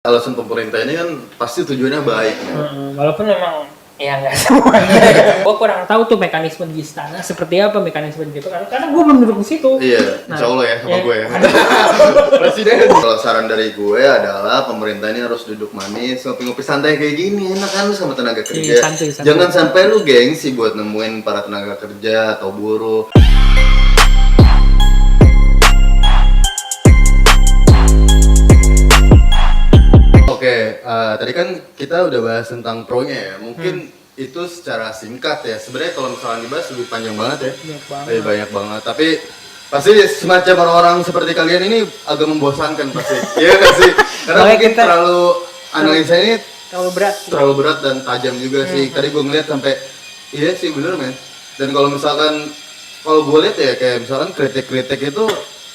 alasan pemerintah ini kan pasti tujuannya baik. Walaupun memang ya nggak semuanya. Gue kurang tahu tuh mekanisme di istana seperti apa mekanisme di DPR karena gue belum duduk di situ. Iya, insya Allah ya sama gue ya. Presiden. Kalau saran dari gue adalah pemerintah ini harus duduk manis, ngopi-ngopi santai kayak gini, enak kan sama tenaga kerja. Iya, santuy. Jangan sampai lu gengsi buat nemuin para tenaga kerja atau buruh. Oke, tadi kan kita udah bahas tentang pro-nya ya. Mungkin itu secara singkat ya. Sebenarnya kalau misalnya dibahas lebih panjang banget ya. Banyak banget. Tapi pasti semacam orang-orang seperti kalian ini agak membosankan pasti. Iya nggak sih? Karena mungkin terlalu analisa ini terlalu berat dan tajam juga sih. Tadi gue ngeliat sampai iya sih bener men. Dan kalau misalkan kalau gue lihat ya kayak misalkan kritik-kritik itu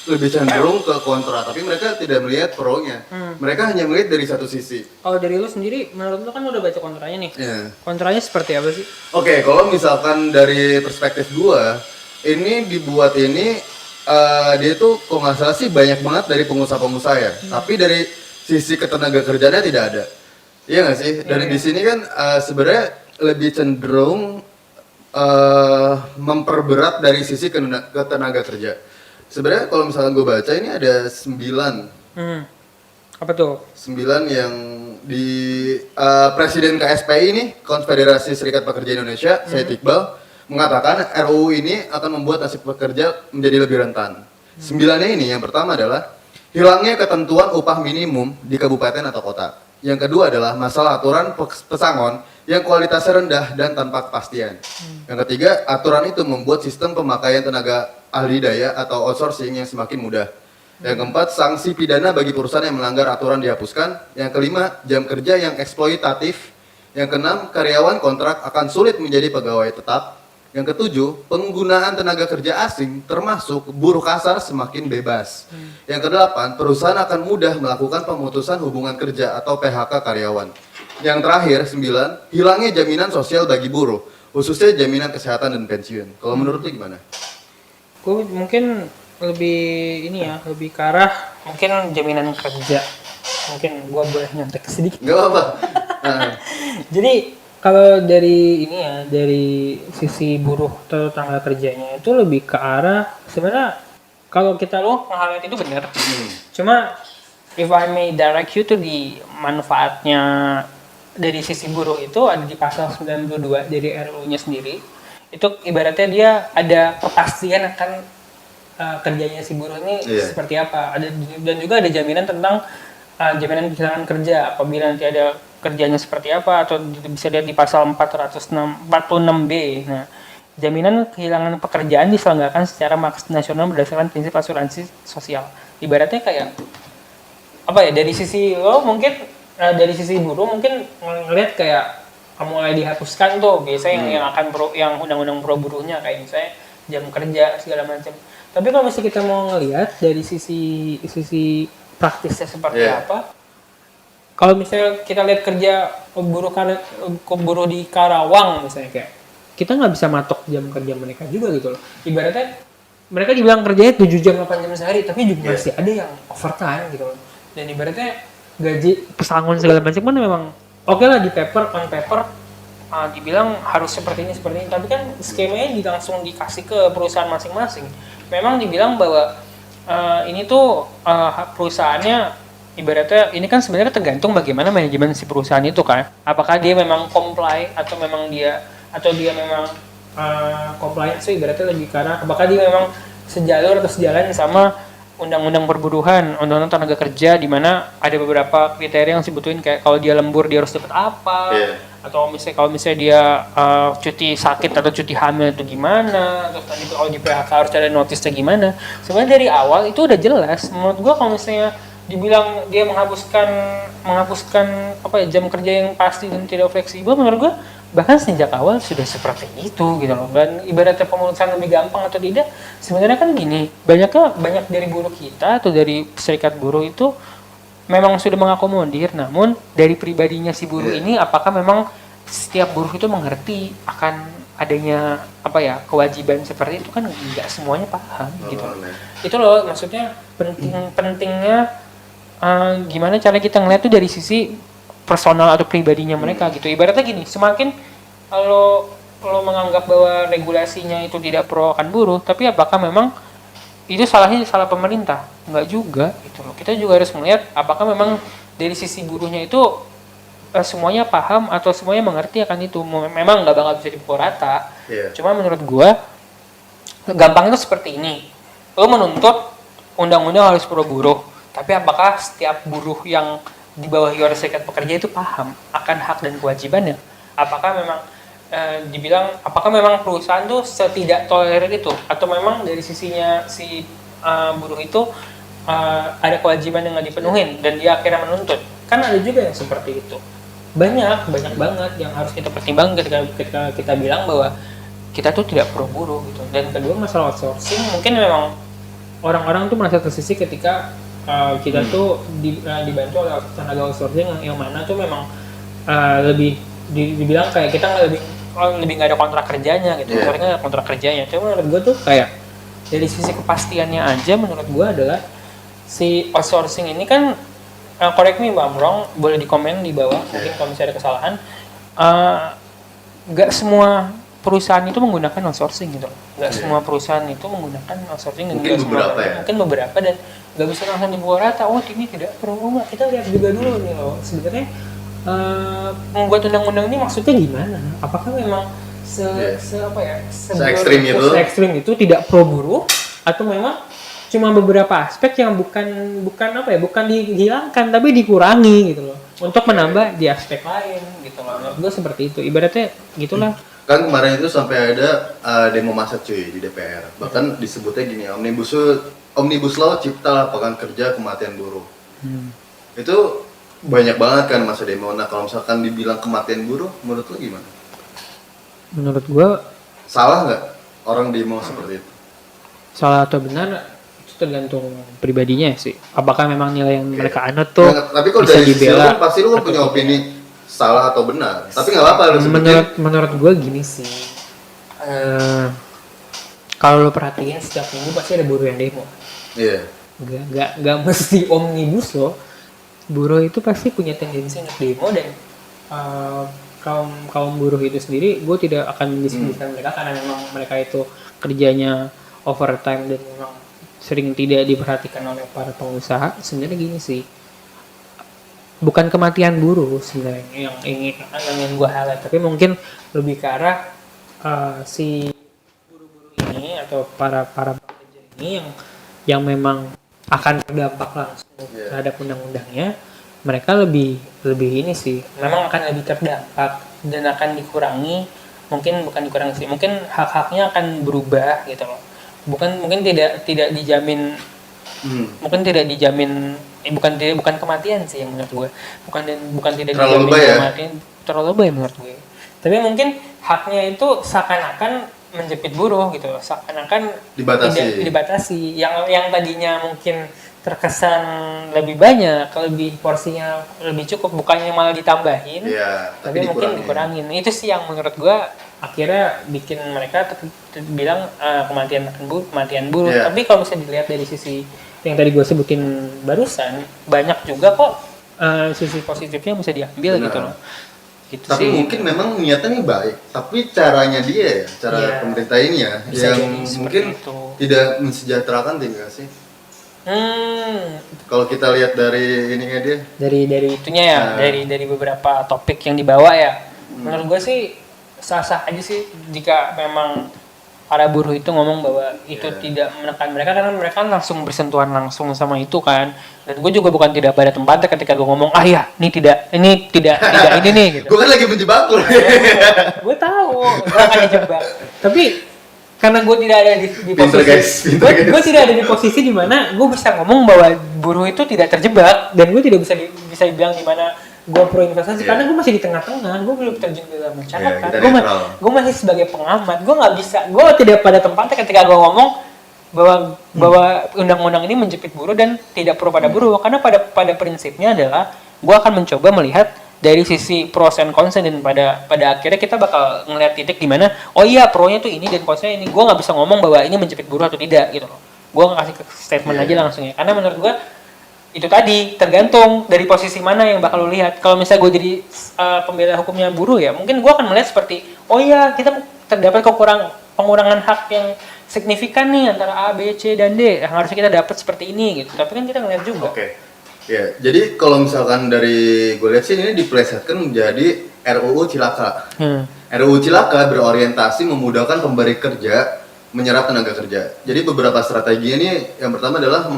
lebih cenderung ke kontra, tapi mereka tidak melihat pro-nya. Mereka hanya melihat dari satu sisi. Kalau dari lu sendiri, menurut lu kan udah baca kontranya nih. Yeah. Kontranya seperti apa sih? Oke, kalau misalkan dari perspektif gua, ini dibuat ini dia tuh kok nggak salah sih banyak banget dari pengusaha-pengusaha ya. Tapi dari sisi ketenaga kerjaannya tidak ada. Iya nggak sih? Dari di sini kan sebenarnya lebih cenderung memperberat dari sisi ketenaga kerja. Sebenarnya kalau misalkan gue baca ini ada 9. Apa tuh? 9 yang di Presiden KSPI ini, Konfederasi Serikat Pekerja Indonesia, Said Iqbal, mengatakan RUU ini akan membuat nasib pekerja menjadi lebih rentan. 9-nya ini, yang pertama adalah hilangnya ketentuan upah minimum di kabupaten atau kota. Yang kedua adalah masalah aturan pesangon yang kualitasnya rendah dan tanpa kepastian. Yang ketiga, aturan itu membuat sistem pemakaian tenaga ahli daya atau outsourcing yang semakin mudah. Yang keempat, sanksi pidana bagi perusahaan yang melanggar aturan dihapuskan. Yang kelima, jam kerja yang eksploitatif. Yang keenam, karyawan kontrak akan sulit menjadi pegawai tetap. Yang ketujuh, penggunaan tenaga kerja asing termasuk buruh kasar semakin bebas. Yang kedelapan, perusahaan akan mudah melakukan pemutusan hubungan kerja atau PHK karyawan. Yang terakhir, 9, hilangnya jaminan sosial bagi buruh, khususnya jaminan kesehatan dan pensiun. Kalau menurut lu gimana? Gue mungkin lebih lebih ke arah mungkin jaminan kerja. Mungkin gue boleh nyontek sedikit. Gak apa-apa. Jadi kalau dari dari sisi buruh atau tenaga kerjanya itu lebih ke arah sebenarnya kalau kita nge-highlight itu benar. Cuma if I may direct you to di manfaatnya dari sisi buruh itu ada di pasal 92 dari RUU-nya sendiri. Itu ibaratnya dia ada kepastian akan kerjanya si buruh ini seperti apa. Dan juga ada jaminan tentang jaminan kehilangan kerja apabila nanti ada kerjanya seperti apa atau bisa lihat di pasal 46B. Nah, jaminan kehilangan pekerjaan diselenggarakan secara nasional berdasarkan prinsip asuransi sosial. Ibaratnya kayak apa ya, dari sisi mungkin dari sisi buruh mungkin ngelihat kayak mulai dihapuskan tuh biasanya yang undang-undang pro buruhnya kayak misalnya jam kerja segala macam. Tapi kalau misalnya kita mau ngelihat dari sisi praktisnya seperti apa, kalau misalnya kita lihat kerja buruh di Karawang misalnya kayak kita nggak bisa matok jam kerja mereka juga gitu loh. Ibaratnya mereka dibilang kerjanya 7 jam 8 jam sehari tapi juga masih ada yang overtime gitu loh. Dan ibaratnya gaji pesangon segala macam kan memang oke lah di on paper dibilang harus seperti ini tapi kan skemanya langsung dikasih ke perusahaan masing-masing. Memang dibilang bahwa ini tuh perusahaannya ibaratnya ini kan sebenarnya tergantung bagaimana manajemen si perusahaan itu kan. Apakah dia memang comply atau dia memang compliance sih ibaratnya lebih karena apakah dia memang sejalur atau sejalan sama undang-undang perburuhan, undang-undang tenaga kerja di mana ada beberapa kriteria yang disebutin kayak kalau dia lembur dia harus dapat apa, atau kalau misalnya dia cuti sakit atau cuti hamil itu gimana, terus tadi kalau di PHK harus ada notisnya gimana. Sebenarnya dari awal itu udah jelas. Menurut gua kalau misalnya dibilang dia menghapuskan jam kerja yang pasti dan tidak fleksibel, menurut gua bahkan sejak awal sudah seperti itu gitu loh. Dan ibaratnya pemutusan lebih gampang atau tidak, sebenarnya kan gini, banyak dari buruh kita atau dari serikat buruh itu memang sudah mengakomodir, namun dari pribadinya si buruh ini apakah memang setiap buruh itu mengerti akan adanya kewajiban seperti itu kan nggak semuanya paham gitu. Itu loh maksudnya pentingnya gimana cara kita ngeliat tuh dari sisi personal atau pribadinya mereka gitu. Ibaratnya gini, semakin kalau lo menganggap bahwa regulasinya itu tidak pro akan buruh, tapi apakah memang itu salahnya salah pemerintah? Enggak juga gitu loh. Kita juga harus melihat apakah memang dari sisi buruhnya itu semuanya paham atau semuanya mengerti akan itu. Memang nggak bakal bisa dipukul rata. Cuma menurut gua gampangnya tuh seperti ini. Lo menuntut undang-undang harus pro buruh, tapi apakah setiap buruh yang di bawah iuran serikat pekerja itu paham akan hak dan kewajibannya? Apakah memang apakah memang perusahaan tuh setidak tolerir itu, atau memang dari sisinya si buruh itu ada kewajiban yang nggak dipenuhin dan dia akhirnya menuntut? Kan ada juga yang seperti itu. Banyak banget yang harus kita pertimbangkan ketika kita bilang bahwa kita tuh tidak pro buruh gitu. Dan kedua, masalah outsourcing, mungkin memang orang-orang tuh merasa tersisih ketika kita tuh dibantu oleh tenaga outsourcing yang mana tuh memang lebih dibilang kayak kita lebih nggak ada kontrak kerjanya gitu. Mereka nggak kontrak kerjanya. Cuma menurut gue tuh kayak dari sisi kepastiannya aja, menurut gue adalah si outsourcing ini kan, correct me if I'm wrong, boleh dikomen di bawah mungkin kalau misalnya ada kesalahan. Nggak semua perusahaan itu menggunakan outsourcing gitu. Nggak semua perusahaan itu menggunakan outsourcing. Mungkin beberapa mungkin beberapa, dan nggak bisa langsung dipukul rata. Oh ini tidak perlu, nggak, kita lihat juga dulu nih loh sebenarnya membuat undang-undang ini maksudnya gimana? Apakah memang se-ekstrim itu tidak pro buruh, atau memang cuma beberapa aspek yang bukan dihilangkan tapi dikurangi gitu loh untuk menambah di aspek lain gitu loh. Menurut gue seperti itu, ibaratnya gitulah. Kan kemarin itu sampai ada demo massa cuy di DPR, bahkan disebutnya gini, omnibus law cipta lapangan kerja kematian buruh. Itu banyak banget kan masa demo. Nah kalau misalkan dibilang kematian buruh, menurut lo gimana? Menurut gua salah nggak orang demo seperti itu? Salah atau benar itu tergantung pribadinya sih. Apakah memang nilai yang mereka anut tuh tapi kalau dari sisi lo kan pasti lo kan punya opini salah atau benar. Tapi nggak apa-apa lo sebutin. Menurut gua gini sih. Kalau lo perhatiin setiap minggu pasti ada buruh yang demo. Iya. Gak mesti omnibus loh. Buruh itu pasti punya tendensi untuk demo, dan kaum buruh itu sendiri, gue tidak akan mendiskusikan mereka karena memang mereka itu kerjanya overtime dan memang sering tidak diperhatikan oleh para pengusaha. Sebenarnya gini sih, bukan kematian buruh sebenarnya yang ingin gue highlight, tapi mungkin lebih ke arah si buruh-buruh ini atau para pekerja ini yang memang akan terdampak langsung terhadap undang-undangnya. Mereka lebih ini sih, memang akan lebih terdampak dan akan dikurangi, mungkin bukan dikurangi sih, mungkin hak-haknya akan berubah gitu loh. Mungkin tidak dijamin, mungkin tidak dijamin, bukan kematian sih yang menurut gue, bukan tidak dijamin kematian, terlalu lebay menurut gue. Tapi mungkin haknya itu seakan-akan menjepit buruh gitu loh, seakan-akan dibatasi. Yang tadinya mungkin terkesan lebih banyak, lebih porsinya lebih cukup, bukannya malah ditambahin, tapi mungkin dikurangin. Itu sih yang menurut gue akhirnya bikin mereka bilang kematian buruh. Tapi kalau misalnya dilihat dari sisi yang tadi gue sebutin barusan, banyak juga kok sisi positifnya bisa diambil. Benar. Gitu loh. Gitu tapi sih. Mungkin memang niatnya cara caranya dia pemerintah ini yang mungkin tidak mensejahterakan tinggal sih. Kalau kita lihat dari ininya dia, dari itunya dari beberapa topik yang dibawa menurut gue sih sah-sah aja sih jika memang para buruh itu ngomong bahwa itu tidak menekan mereka, karena mereka langsung bersentuhan langsung sama itu kan. Dan gue juga bukan tidak pada tempatnya ketika gue ngomong ini tidak ini nih gitu. Gue kan lagi menjebak lo. Gue tahu gue akan dijebak, tapi karena gue tidak ada di posisi, gue tidak ada di posisi di mana gue bisa ngomong bahwa buruh itu tidak terjebak, dan gue tidak bisa dibilang di mana gue pro investasi karena gue masih di tengah-tengah, gue belum terjun ke dalam masyarakat, gue masih sebagai pengamat, gue nggak bisa, gue tidak pada tempatnya ketika gue ngomong bahwa undang-undang ini menjepit buruh dan tidak pro pada buruh, karena pada prinsipnya adalah gue akan mencoba melihat dari sisi pros and cons, dan pada akhirnya kita bakal ngeliat titik di mana pro-nya tuh ini dan consnya ini. Gue nggak bisa ngomong bahwa ini menjepit buruh atau tidak gitu loh. Gue ngasih statement aja langsung ya, karena menurut gue itu tadi tergantung dari posisi mana yang bakal lu lihat. Kalau misalnya gue jadi pembela hukumnya buruh ya, mungkin gue akan melihat seperti, oh ya kita terdapat pengurangan hak yang signifikan nih antara A, B, C, dan D yang harusnya kita dapat seperti ini gitu. Tapi kan kita ngeliat juga. Oke. Ya, jadi kalau misalkan dari gue lihat sih ini diplesetkan menjadi RUU Cilaka. RUU Cilaka berorientasi memudahkan pemberi kerja menyerap tenaga kerja. Jadi beberapa strategi ini yang pertama adalah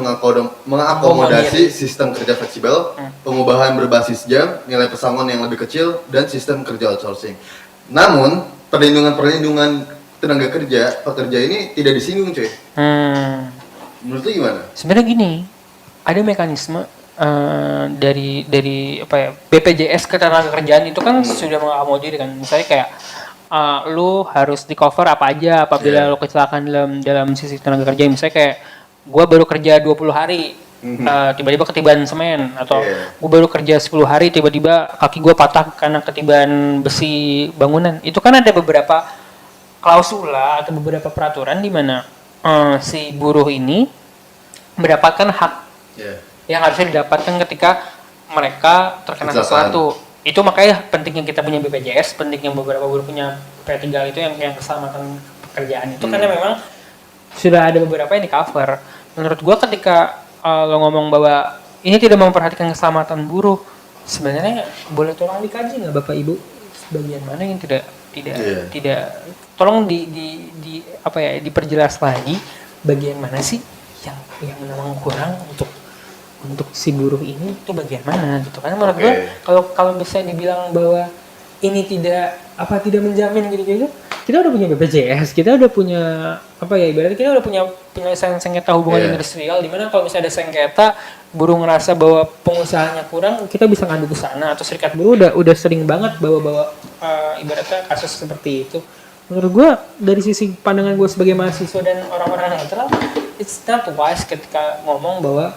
mengakomodasi sistem kerja fleksibel, pengubahan berbasis jam, nilai pesangon yang lebih kecil, dan sistem kerja outsourcing. Namun perlindungan tenaga kerja pekerja ini tidak disinggung, cuy. Menurut lu gimana? Sebenarnya gini, ada mekanisme dari apa ya, BPJS Ketenagakerjaan itu kan sudah mengakomodir kan. Misalnya kayak lu harus di cover apa aja apabila lu kecelakaan dalam sisi tenaga kerja. Misalnya kayak gua baru kerja 20 hari tiba-tiba ketiban semen, atau gua baru kerja 10 hari tiba-tiba kaki gua patah karena ketiban besi bangunan. Itu kan ada beberapa klausula atau beberapa peraturan di mana si buruh ini mendapatkan hak yang harusnya didapatkan ketika mereka terkena sesuatu. Itu makanya pentingnya kita punya BPJS, pentingnya beberapa buruh punya P3 itu yang keselamatan pekerjaan itu, karena memang sudah ada beberapa yang di cover. Menurut gua ketika lo ngomong bahwa ini tidak memperhatikan keselamatan buruh, sebenarnya boleh tolong dikaji nggak Bapak Ibu bagian mana yang tidak tolong di apa ya, diperjelas lagi bagian mana sih yang memang kurang untuk si buruh ini itu bagian mana gitu. Karena menurut gue kalau bisa dibilang bahwa ini tidak menjamin gitu, kita udah punya BPJS, kita udah punya apa ya, ibaratnya kita udah punya penyelesaian sengketa hubungan industrial, di mana kalau misalnya ada sengketa buruh ngerasa bahwa pengusahanya kurang, kita bisa ngadu ke sana, atau serikat buruh udah sering banget bawa ibaratnya kasus seperti itu. Menurut gue dari sisi pandangan gue sebagai mahasiswa dan orang-orang netral, it's not wise ketika ngomong bahwa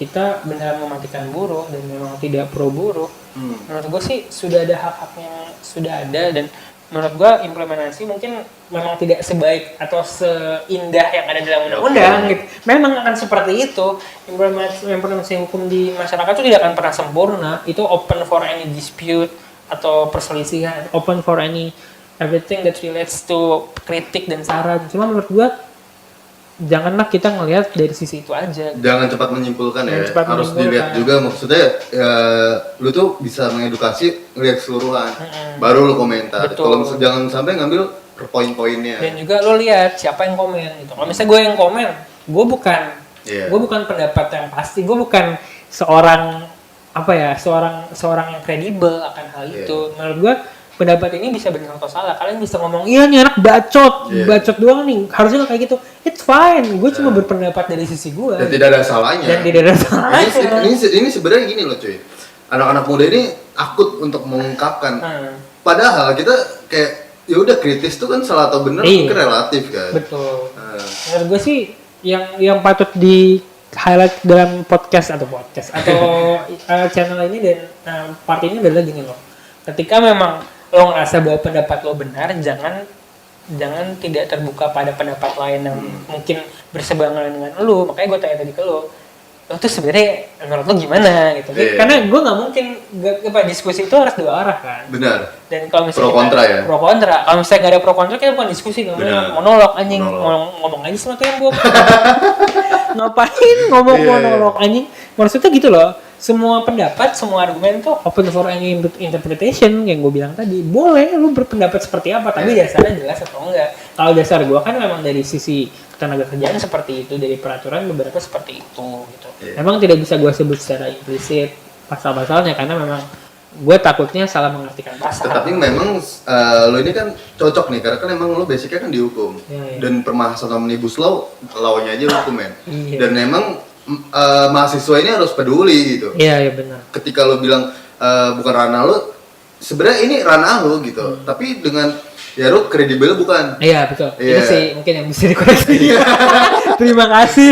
kita benar mematikan buruh dan memang tidak pro buruh. Menurut gue sih sudah ada hak-haknya, sudah ada, dan menurut gue implementasi mungkin memang tidak sebaik atau seindah yang ada dalam undang-undang gitu. Memang akan seperti itu. Implementasi hukum di masyarakat itu tidak akan pernah sempurna. Itu open for any dispute atau perselisihan, open for everything that relates to kritik dan saran. Cuma menurut gue janganlah kita ngelihat dari sisi itu aja. Jangan cepat menyimpulkan harus dilihat juga, maksudnya ya, lu tuh bisa mengedukasi, ngelihat keseluruhan, baru lu komentar. Kalau misalnya jangan sampai ngambil per poin-poinnya. Dan juga lu lihat siapa yang komen gitu. Kalau misalnya gue yang komen, gue bukan pendapat yang pasti, gue bukan seorang yang kredibel akan hal itu. Menurut gue pendapat ini bisa benar atau salah. Kalian bisa ngomong, iya nih anak bacot doang nih, harusnya kayak gitu. It's fine, gue cuma berpendapat dari sisi gue. Dan tidak ada salahnya. Ini sebenarnya gini loh cuy. Anak-anak muda ini akut untuk mengungkapkan. Padahal kita kayak ya udah kritis tuh kan salah atau benar mungkin relatif kan. Betul. Menurut gue sih yang patut di highlight dalam podcast atau channel ini dan part ini adalah gini loh. Ketika memang lo ngerasa bahwa pendapat lo benar, jangan tidak terbuka pada pendapat lain yang mungkin berseberangan dengan lo. Makanya gue tanya tadi ke lo tuh sebenarnya menurut lo gimana gitu. Karena gue nggak mungkin diskusi itu harus dua arah kan. Benar. Dan kalau misalnya pro kontra, kalau misalnya nggak ada pro kontra, kita bukan diskusi, namanya monolog anjing. Ngomong aja sama tembok. Ngapain ngomong monolog anjing? Maksudnya gitu loh. Semua pendapat, semua argumen tuh open for any interpretation yang gue bilang tadi. Boleh lu berpendapat seperti apa, tapi dasarnya jelas atau enggak. Kalau dasar gue kan memang dari sisi tenaga kerjaan seperti itu, dari peraturan beberapa seperti itu gitu. Memang tidak bisa gue sebut secara implisit pasal-pasalnya karena memang gue takutnya salah mengartikan pasal. Tetapi memang lo ini kan cocok nih karena kan memang lo basicnya kan dihukum. Dan permasalahan omnibus law-nya aja hukum men. Dan memang mahasiswa ini harus peduli gitu. Iya benar. Ketika lo bilang bukan ranah lo, sebenarnya ini ranah lo gitu. Tapi dengan ya lo kredibel bukan. Iya betul. Ini sih mungkin yang bisa dikoreksi. Terima kasih.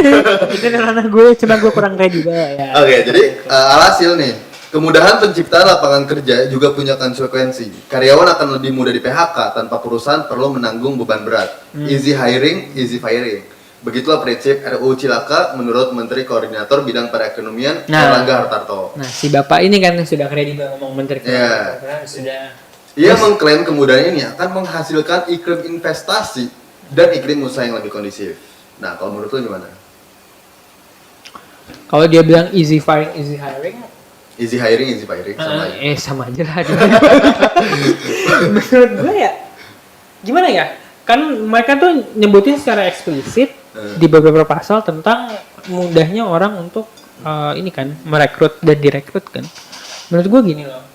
Itu ranah gue, cuma gue kurang kredibel ya. Oke, jadi alhasil nih, kemudahan penciptaan lapangan kerja juga punya konsekuensi. Karyawan akan lebih mudah di PHK tanpa perusahaan perlu menanggung beban berat. Easy hiring, easy firing. Begitulah prinsip RUU Cilaka menurut Menteri Koordinator Bidang Perekonomian Erlangga Hartarto. Nah, si Bapak ini kan sudah kredibel ngomong Menteri Iya. Koordinator, sudah. Ia mengklaim kemudahan ini akan menghasilkan iklim investasi dan iklim usaha yang lebih kondusif. Nah, kalau menurut lo gimana? Kalau dia bilang easy firing, easy hiring, Easy hiring sama aja. sama aja lah. Menurut gue ya, gimana ya? Kan mereka tuh nyebutin secara eksplisit di beberapa pasal tentang mudahnya orang untuk ini kan merekrut dan direkrut kan. Menurut gue gini loh,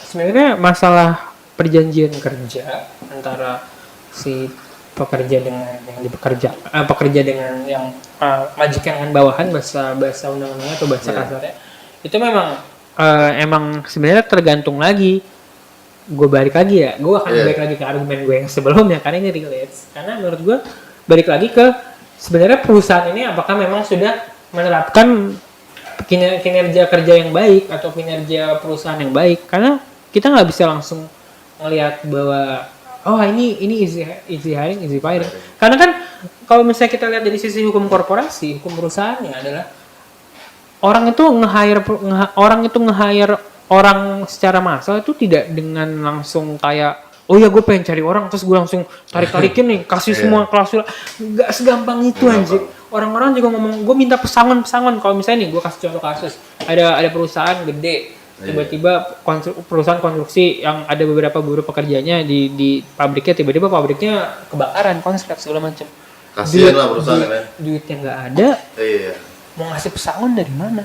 sebenarnya masalah perjanjian kerja antara si pekerja dengan yang pekerja dengan yang majikan dengan bawahan, bahasa undang-undangnya atau bahasa kasarnya, itu memang emang sebenarnya tergantung lagi. Gue balik lagi ya, gue akan balik lagi ke argumen gue yang sebelumnya karena ini relates. Karena menurut gue balik lagi ke sebenarnya perusahaan ini apakah memang sudah menerapkan kinerja kerja yang baik atau kinerja perusahaan yang baik. Karena kita nggak bisa langsung melihat bahwa ini easy hiring, easy firing. Karena kan kalau misalnya kita lihat dari sisi hukum korporasi, hukum perusahaannya adalah orang itu nge-hire orang secara massal itu tidak dengan langsung kayak gue pengen cari orang terus gue langsung tarikin nih kasih semua klausul, nggak segampang itu anjir. Orang-orang juga ngomong gue minta pesangon kalau misalnya nih gue kasih contoh kasus ada perusahaan gede tiba-tiba perusahaan konstruksi yang ada beberapa buruh pekerjanya di pabriknya, tiba-tiba pabriknya kebakaran, konslet segala macam. Kasian lah perusahaan kan. Duitnya nggak ada. Iya. Mau ngasih pesangon dari mana?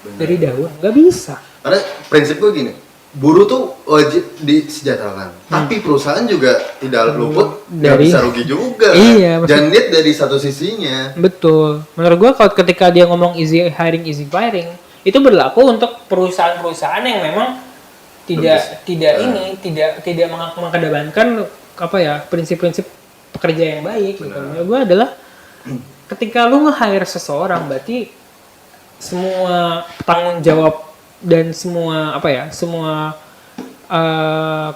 Dari daun nggak bisa. Karena prinsip gue gini, buruh tuh wajib disejahterakan, tapi perusahaan juga tidak luput dari bisa rugi juga. Iya, jangan lihat dari satu sisinya. Betul. Menurut gue kalau ketika dia ngomong easy hiring, easy firing, itu berlaku untuk perusahaan-perusahaan yang memang tidak mengedepankan prinsip-prinsip pekerja yang baik. Gitu. Menurut gue adalah ketika lu nge-hire seseorang berarti semua tanggung jawab dan semua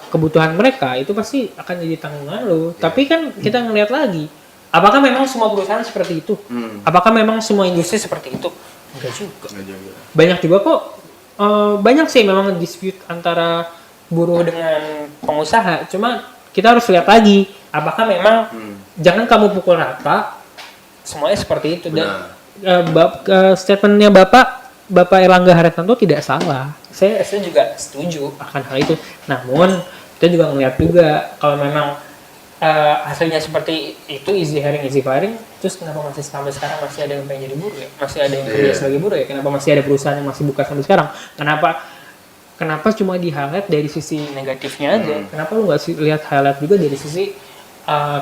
kebutuhan mereka itu pasti akan jadi tanggungan lo. Tapi kan kita ngelihat lagi, apakah memang semua perusahaan seperti itu? Apakah memang semua industri seperti itu? Enggak juga. Banyak juga kok. Banyak sih memang dispute antara buruh dengan pengusaha. Cuma kita harus lihat lagi, apakah memang jangan kamu pukul rata semuanya seperti itu. Dan statementnya Bapak Erlangga Hartarto tidak salah. Saya juga setuju akan hal itu. Namun kita juga melihat juga kalau memang hasilnya seperti itu easy hiring, easy firing, terus kenapa masih sampai sekarang masih ada yang pengen jadi buruh ya? Masih ada yang kerja sebagai buruh ya? Kenapa masih ada perusahaan yang masih buka sampai sekarang? Kenapa cuma di highlight dari sisi negatifnya aja? Kenapa lu nggak lihat highlight juga dari sisi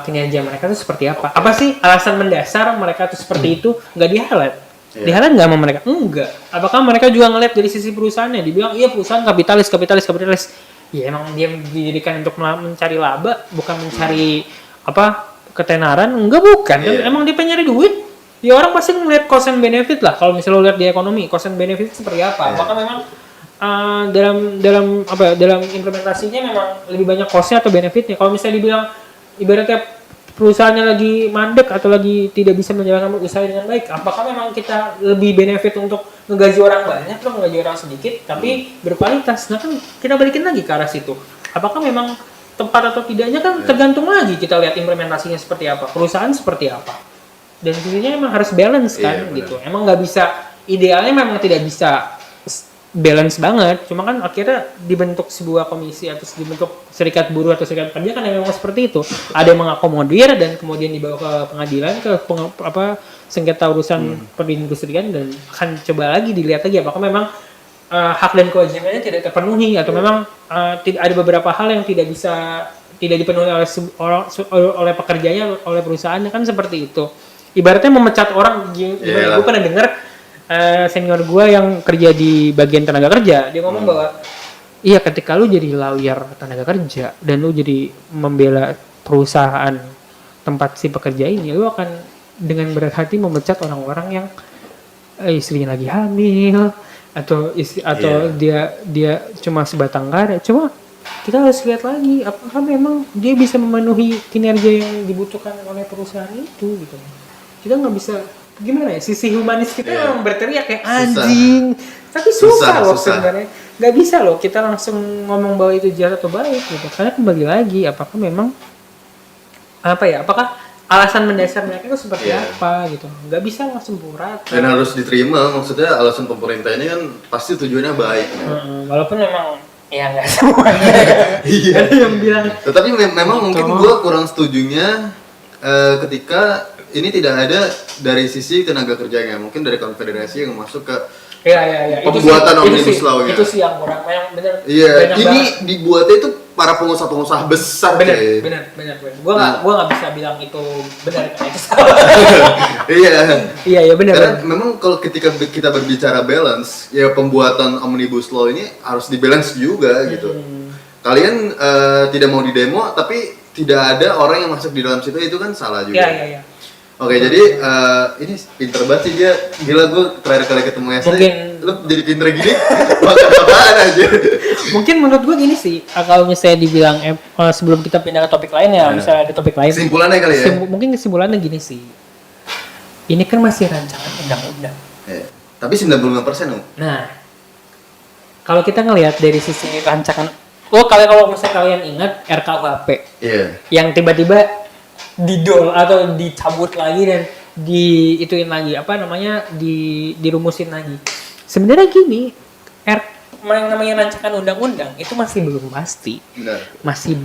kinerja mereka itu seperti apa? Apa sih alasan mendasar mereka itu seperti itu nggak di highlight? Di highlight nggak sama mereka? Enggak. Apakah mereka juga ngeliat dari sisi perusahaannya? Dibilang iya perusahaan kapitalis. Ya emang dia dijadikan untuk mencari laba, bukan mencari ketenaran. Enggak, bukan. Emang dia pengen nyari duit. Ya orang pasti ngeliat cost and benefit lah. Kalau misalnya lo lihat di ekonomi, cost and benefit seperti apa? Apakah memang dalam implementasinya memang lebih banyak costnya atau benefitnya? Kalau misalnya dibilang ibaratnya perusahaannya lagi mandek atau lagi tidak bisa menjalankan usaha dengan baik, apakah memang kita lebih benefit untuk ngegaji orang banyak atau ngegaji orang sedikit tapi berkualitas? Nah kan kita balikin lagi ke arah situ. Apakah memang tempat atau tidaknya kan tergantung lagi kita lihat implementasinya seperti apa, perusahaan seperti apa. Dan sisinya emang harus balance kan gitu. Emang nggak bisa, idealnya memang tidak bisa balance banget, cuma kan akhirnya dibentuk sebuah komisi atau dibentuk serikat buruh atau serikat pekerja kan yang memang seperti itu. Ada yang mengakomodir dan kemudian dibawa ke pengadilan sengketa urusan perindustrian, dan akan coba lagi dilihat lagi apakah memang hak dan kewajibannya tidak terpenuhi atau memang ada beberapa hal yang tidak dipenuhi oleh pekerjanya, oleh perusahaannya, kan seperti itu. Ibaratnya memecat orang, gue pernah dengar senior gue yang kerja di bagian tenaga kerja, dia ngomong bahwa iya ketika lu jadi lawyer tenaga kerja dan lu jadi membela perusahaan tempat si pekerja ini, lu akan dengan berat hati memecat orang-orang yang istrinya lagi hamil atau dia cuma sebatang kara. Cuma kita harus lihat lagi apakah memang dia bisa memenuhi kinerja yang dibutuhkan oleh perusahaan itu gitu. kita nggak bisa gimana ya, sisi humanis kita Iya. memang berteriak kayak Susah. anjing, tapi susah loh Susah. sebenarnya, nggak bisa loh kita langsung ngomong bahwa itu jahat atau baik gitu, karena kembali lagi apakah memang apa ya, apakah alasan mendasar mereka itu seperti Iya. apa gitu, nggak bisa langsung purata. Dan harus diterima, maksudnya alasan pemerintah ini kan pasti tujuannya baik. Ya. Walaupun memang ya nggak semuanya. Iya. Ada yang bilang Tetapi memang Gitu. mungkin gue kurang setujunya ketika ini tidak ada dari sisi tenaga kerjanya, mungkin dari konfederasi yang masuk ke ya Pembuatan itu Omnibus sih, Law-nya. itu sih yang kurang, yang bener. Iya, banyak ini banget. dibuatnya itu para pengusaha-pengusaha besar, cuy. bener. Gua Nah. nggak bisa bilang itu benar karena itu salah. Iya. Iya benar. Karena memang kalau ketika kita berbicara balance, ya pembuatan Omnibus Law ini harus dibalance juga gitu. Kalian tidak mau di demo, tapi tidak ada orang yang masuk di dalam situ, itu kan salah juga. Iya. Oke, jadi ini pinter banget sih dia. Gila, gue terakhir kali ketemu SD, Mungkin- lu jadi pinter gini, makan apaan aja. Mungkin menurut gua gini sih, kalau misalnya dibilang sebelum kita pindah ke topik lain ya, misalnya ada topik lain. Kesimpulannya kali ya. Mungkin kesimpulannya gini sih. Ini kan masih rancangan undang-undang. Tapi 95% loh. Nah, kalau kita ngelihat dari sisi rancangan, kalau misalnya kalian ingat RKUHP Iya. yang tiba-tiba didol atau dicabut lagi dan diituin lagi, apa namanya, dirumusin lagi. Sebenarnya gini, yang namanya rancangan undang-undang itu masih belum pasti, Benar. masih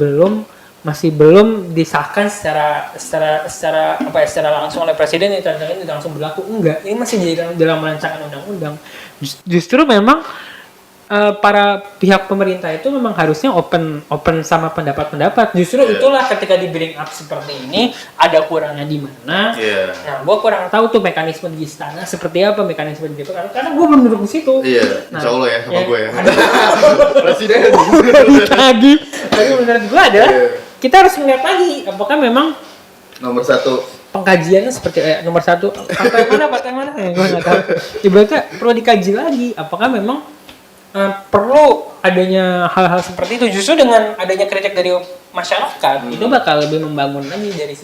belum disahkan secara langsung oleh presiden, itu rancangan ini langsung berlaku, enggak, ini masih dalam rancangan undang-undang. Justru memang para pihak pemerintah itu memang harusnya open sama pendapat-pendapat. Justru itulah ketika di bring up seperti ini ada kurangnya di mana. Iya. Nah, gue kurang tahu tuh mekanisme di istana seperti apa, mekanisme di DPR, karena gue belum duduk di situ. Iya, Nah, insya Allah ya sama ya. gue ya. Presiden. Lagi, tapi menurut gue adalah Iya. kita harus melihat lagi apakah memang Nomor 1. pengkajiannya seperti nomor 1 partai mana gue nggak tahu. Ibaratnya perlu dikaji lagi apakah memang perlu adanya hal-hal seperti itu. Justru dengan adanya kritik dari masyarakat itu bakal lebih membangun lagi dari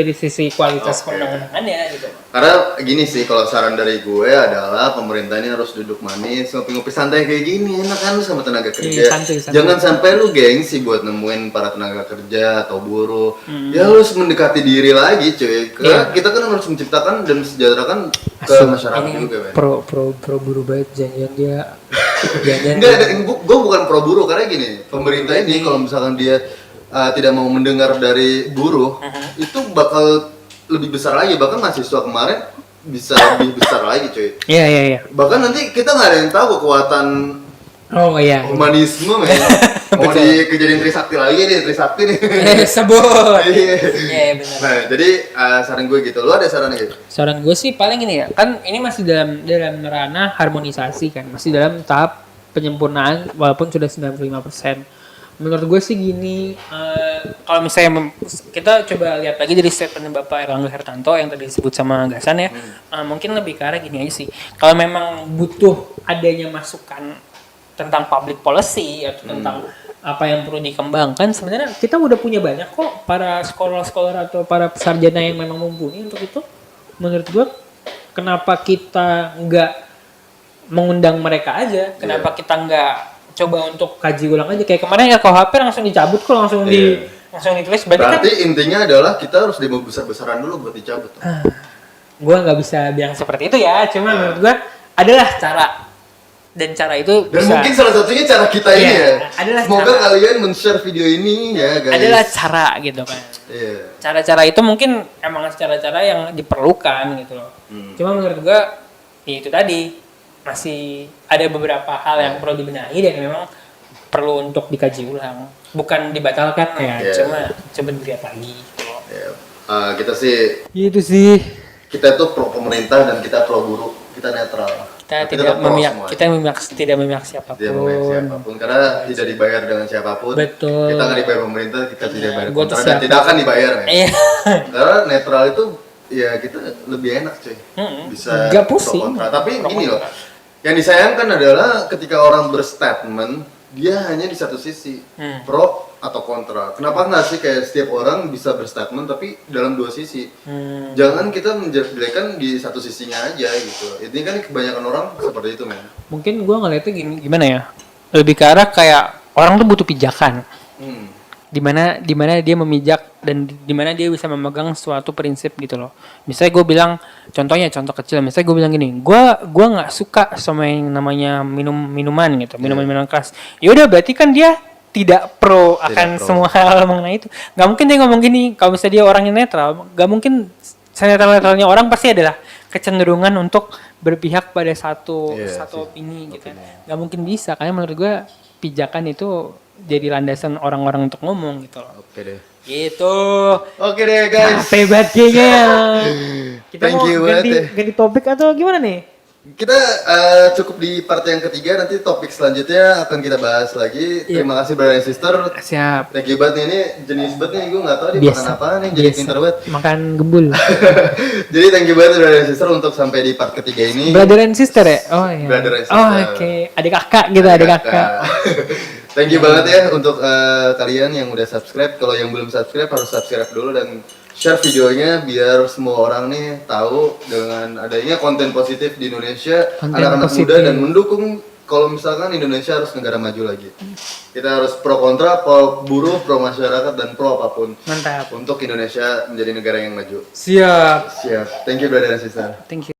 sisi kualitas Oke. perundang-undangannya gitu. Karena gini sih, kalau saran dari gue adalah pemerintah ini harus duduk manis, ngopi-ngopi santai kayak gini, enak kan sama tenaga kerja. Iya, santai. Jangan sampai lu gengsi buat nemuin para tenaga kerja atau buruh. Ya lu harus mendekati diri lagi, cuy. Karena Iya. kita kan harus menciptakan dan mesejahterakan ke Asli, masyarakat ini juga, men. pro buru banget janjian dia. Janjian Enggak, gue bukan pro buruh, karena gini, pemerintah ini kalau misalkan dia tidak mau mendengar dari buruh, itu bakal lebih besar lagi. Bahkan mahasiswa kemarin bisa lebih besar lagi, cuy. Iya. Bahkan nanti kita nggak ada yang tahu kekuatan Oh iya. humanisme, men. Mau dikejadian Trisakti lagi nih, Trisakti nih. Sebut. Iya. Iya benar. Nah, jadi saran gue gitu. Lu ada saran gitu? Saran gue sih paling ini ya, kan ini masih dalam ranah harmonisasi kan, masih dalam tahap penyempurnaan walaupun sudah 95%. Menurut gue sih gini, kalau misalnya kita coba lihat lagi dari statement Bapak Erlangga Hartarto yang tadi disebut sama Gasan ya, mungkin lebih ke arah gini aja sih. Kalau memang butuh adanya masukan tentang public policy atau tentang apa yang perlu dikembangkan, sebenarnya kita udah punya banyak kok para scholar atau para sarjana yang memang mumpuni untuk itu. Menurut gue, kenapa kita nggak mengundang mereka aja? Kenapa kita nggak coba untuk kaji ulang aja? Kayak kemarin RKUHP langsung dicabut kok, langsung ditulis. Berarti intinya adalah kita harus demo besar-besaran dulu buat dicabut. Gue nggak bisa bilang seperti itu ya, cuma menurut gue adalah cara, dan cara itu Dan bisa, mungkin salah satunya cara kita ini Iya, ya. adalah Semoga cara. kalian men-share video ini ya, guys. adalah cara gitu kan. Iya. Cara-cara itu mungkin emang cara-cara yang diperlukan gitu loh. Cuma menurut gue ya itu tadi masih ada beberapa hal yang perlu dibenahi dan memang perlu untuk dikaji ulang, bukan dibatalkan ya. Iya. Cuma coba dilihat lagi gitu loh. Ya. Kita sih, Itu sih. kita tuh pro pemerintah dan kita pro buruh. Kita netral. Kita Tapi tidak tetap pro memihak, semua. kita tidak memihak siapapun. Tidak memihak siapapun, karena tidak dibayar dengan siapapun. Betul. Kita nggak dibayar pemerintah, kita tidak dibayar Gua tuh kontrak, dan siapa? tidak akan dibayar, men. Iya. Karena netral itu ya kita lebih enak, cuy. Bisa Nggak pro pusing. kontra. Tapi Pro gini loh, kontra. yang disayangkan adalah ketika orang berstatement dia hanya di satu sisi, pro atau kontra. Kenapa nggak sih kayak setiap orang bisa berstatement tapi dalam dua sisi? Jangan kita menjelekkan di satu sisinya aja gitu. Ini kan kebanyakan orang seperti itu, men. Mungkin gua ngeliatnya gimana ya? Lebih ke arah kayak orang tuh butuh pijakan. Dimana dia memijak dan dimana dia bisa memegang suatu prinsip gitu loh. Misalnya gue bilang, contoh kecil, misalnya gue bilang gini, gue nggak suka sama yang namanya minuman gitu, minuman keras. Ya udah berarti kan dia tidak pro akan semua hal mengenai itu. Nggak mungkin dia ngomong gini, kalau misalnya dia orangnya netral, nggak mungkin netral-netralnya orang pasti adalah kecenderungan untuk berpihak pada satu opini gitu. Nggak mungkin bisa, karena menurut gue pijakan itu jadi landasan orang-orang untuk ngomong gitu loh. Oke deh. Gitu. Oke deh guys. Capek banget kayaknya. Kita Thank mau you banget ya. ganti topik atau gimana nih? Kita cukup di part yang ketiga, nanti topik selanjutnya akan kita bahas lagi. Terima kasih brother and sister. Siap. Thank you banget nih, ini jenis banget nih, gue gak tau dia makan apa nih, jadi pintar banget. Makan gembul. Jadi thank you banget brother and sister untuk sampai di part ketiga ini. Brother and sister ya? Oh iya. Brother and sister. Oh oke. Adik kakak gitu, adik kakak. Thank you banget ya untuk kalian yang udah subscribe. Kalau yang belum subscribe harus subscribe dulu dan share videonya biar semua orang nih tahu dengan adanya konten positif di Indonesia, anak-anak muda, dan mendukung kalau misalkan Indonesia harus negara maju lagi. Kita harus pro kontra, pro buruh, pro masyarakat, dan pro apapun. Mantap. Untuk Indonesia menjadi negara yang maju. Siap. Siap. Thank you brother and sister. Thank you.